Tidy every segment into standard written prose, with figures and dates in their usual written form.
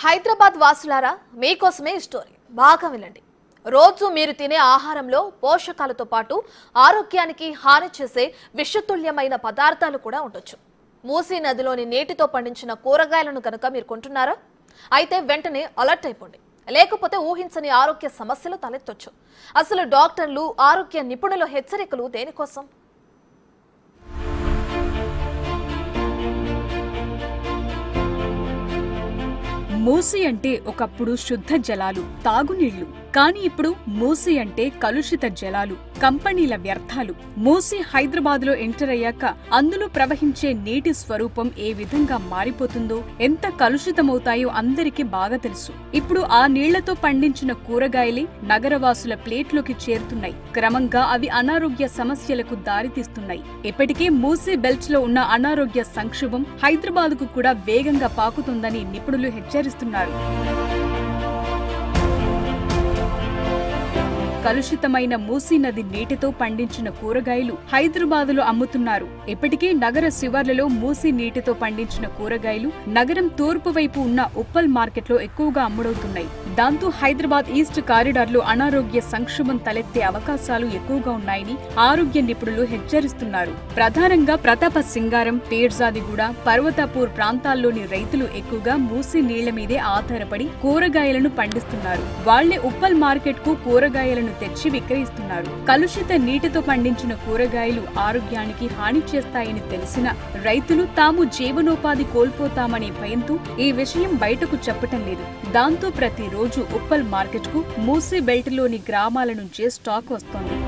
హైదరాబాద్ వాసులారా మీకోసమే స్టోరీ బాగా వినండి. రోజు మీరు తినే ఆహారంలో పోషకాలతో పాటు ఆరోగ్యానికి హాని చేసే విషతుల్యమైన పదార్థాలు కూడా ఉండొచ్చు. మూసీ నదిలోని నీటితో పండించిన కూరగాయలను కనుక మీరు కొంటున్నారా? అయితే వెంటనే అలర్ట్ అయిపోండి, లేకపోతే ఊహించని ఆరోగ్య సమస్యలు తలెత్తొచ్చు. అసలు డాక్టర్లు, ఆరోగ్య నిపుణుల హెచ్చరికలు దేనికోసం? మూసీ అంటే ఒకప్పుడు శుద్ధ జలాలు, తాగునీళ్లు. కానీ ఇప్పుడు మూసీ అంటే కలుషిత జలాలు, కంపెనీల వ్యర్థాలు. మూసీ హైదరాబాద్ లో ఎంటర్ అయ్యాక అందులో ప్రవహించే నీటి స్వరూపం ఏ విధంగా మారిపోతుందో, ఎంత కలుషితమవుతాయో అందరికీ బాగా తెలుసు. ఇప్పుడు ఆ నీళ్లతో పండించిన కూరగాయలే నగరవాసుల ప్లేట్లోకి చేరుతున్నాయి. క్రమంగా అవి అనారోగ్య సమస్యలకు దారితీస్తున్నాయి. ఇప్పటికే మూసీ బెల్ట్ లో ఉన్న అనారోగ్య సంక్షోభం హైదరాబాద్ కు కూడా వేగంగా పాకుతుందని నిపుణులు హెచ్చరిస్తున్నారు. కలుషితమైన మూసీ నది నీటితో పండించిన కూరగాయలు హైదరాబాదులో అమ్ముతున్నారు. ఇప్పటికే నగర శివార్లలో మూసీ నీటితో పండించిన కూరగాయలు నగరం తూర్పు వైపు ఉన్న ఉప్పల్ మార్కెట్లో ఎక్కువగా అమ్ముడవుతున్నాయి. దాంతో హైదరాబాద్ ఈస్ట్ కారిడార్లో అనారోగ్య సంక్షోభం తలెత్తే అవకాశాలు ఎక్కువగా ఉన్నాయని ఆరోగ్య నిపుణులు హెచ్చరిస్తున్నారు. ప్రధానంగా ప్రతాప సింగారం, పీర్జాదిగూడ, పర్వతాపూర్ ప్రాంతాల్లోని రైతులు ఎక్కువగా మూసీ నీళ్ల మీదే ఆధారపడి కూరగాయలను పండిస్తున్నారు. వాళ్లే ఉప్పల్ మార్కెట్ కు కూరగాయలను తెచ్చి విక్రయిస్తున్నారు. కలుషిత నీటితో పండించిన కూరగాయలు ఆరోగ్యానికి హాని చేస్తాయని తెలిసిన రైతులు తాము జీవనోపాధి కోల్పోతామనే భయంతో ఈ విషయం బయటకు చెప్పటం లేదు. దాంతో ప్రతిరోజు ఉప్పల్ మార్కెట్ కు మూసీ బెల్ట్ లోని గ్రామాల నుంచే స్టాక్ వస్తోంది.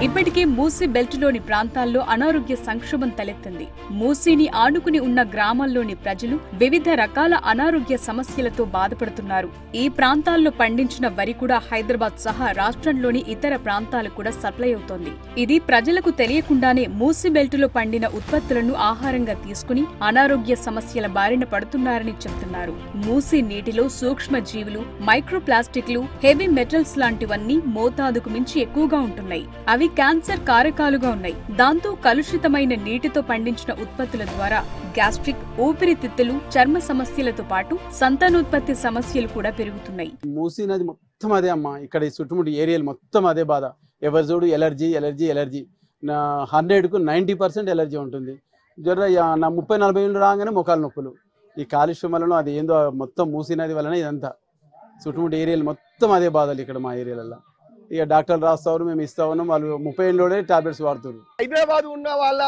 ఇప్పటికే మూసీ బెల్ట్ లోని ప్రాంతాల్లో అనారోగ్య సంక్షోభం తలెత్తింది. మూసీని ఆనుకుని ఉన్న గ్రామాల్లోని ప్రజలు వివిధ రకాల అనారోగ్య సమస్యలతో బాధపడుతున్నారు. ఈ ప్రాంతాల్లో పండించిన వరి కూడా హైదరాబాద్ సహా రాష్ట్రంలోని ఇతర ప్రాంతాలకు కూడా సప్లై అవుతోంది. ఇది ప్రజలకు తెలియకుండానే మూసీ బెల్ట్ లో పండిన ఉత్పత్తులను ఆహారంగా తీసుకుని అనారోగ్య సమస్యల బారిన పడుతున్నారని చెబుతున్నారు. మూసీ నీటిలో సూక్ష్మ జీవులు, మైక్రోప్లాస్టిక్లు, హెవీ మెటల్స్ లాంటివన్నీ మోతాదుకు మించి ఎక్కువగా ఉంటున్నాయి. అవి క్యాన్సర్ కారకాలుగా ఉన్నాయి. దాంతో కలుషితమైన నీటితో పండించిన ఉత్పత్తుల ద్వారా గ్యాస్ట్రిక్, ఊపిరితిత్తులు, చర్మ సమస్యలతో పాటు సంతానోత్పత్తి సమస్యలు కూడా పెరుగుతున్నాయి. మూసీ నది మొత్తం అదే అమ్మా. ఇక్కడ చుట్టుముట్టు ఏరియాలు మొత్తం అదే బాధ. ఎవరు చూడు ఎలర్జీ ఎలర్జీ ఎలర్జీ. నా 100కు 90% ఎలర్జీ ఉంటుంది. జ్వర నా 30-40 ఏళ్ళు రాగానే మొఖాలు నొప్పులు. ఈ కాలుష్యం వలన అది ఏందో మొత్తం మూసీ నది వలన ఇదంతా చుట్టుముట్టు ఏరియాలు మొత్తం అదే బాధలు ఇక్కడ మా ఏరియాలలో. ఇక డాక్టర్లు రాస్తారు, మేము ఇస్తా ఉన్నాం. వాళ్ళు 30 ఏళ్ళలోనే టాబ్లెట్స్ వాడుతారు. హైదరాబాద్ ఉన్న వాళ్ళ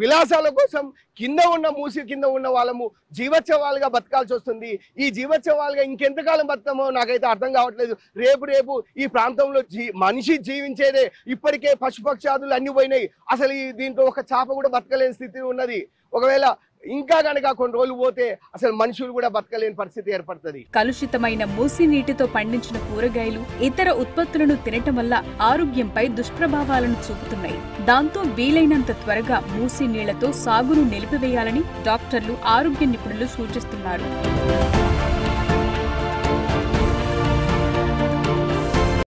విలాసాల కోసం కింద ఉన్న మూసి కింద ఉన్న వాళ్ళము జీవోత్సవాలుగా బతకాల్సి వస్తుంది. ఈ జీవోత్సవాలుగా ఇంకెంతకాలం బతుకమో నాకైతే అర్థం కావట్లేదు. రేపు ఈ ప్రాంతంలో మనిషి జీవించేదే. ఇప్పటికే పశుపక్షాదులు అన్ని పోయినాయి. అసలు దీంట్లో ఒక చేప కూడా బతకలేని స్థితి ఉన్నది. ఒకవేళ ఇంకా గనక కొన్ని రోజులు పోతే అసలు మనుషులు కూడా బతకలేని పరిస్థితి ఏర్పడుతుంది. కలుషితమైన మూసీ నీటితో పండించిన కూరగాయలు, ఇతర ఉత్పత్తులను తినటం వల్ల ఆరోగ్యంపై దుష్ప్రభావాలను చూపుతున్నాయి. దాంతో వీలైనంత త్వరగా మూసీ నీళ్లతో సాగును నిలిపివేయాలని డాక్టర్లు, ఆరోగ్య నిపుణులు సూచిస్తున్నారు.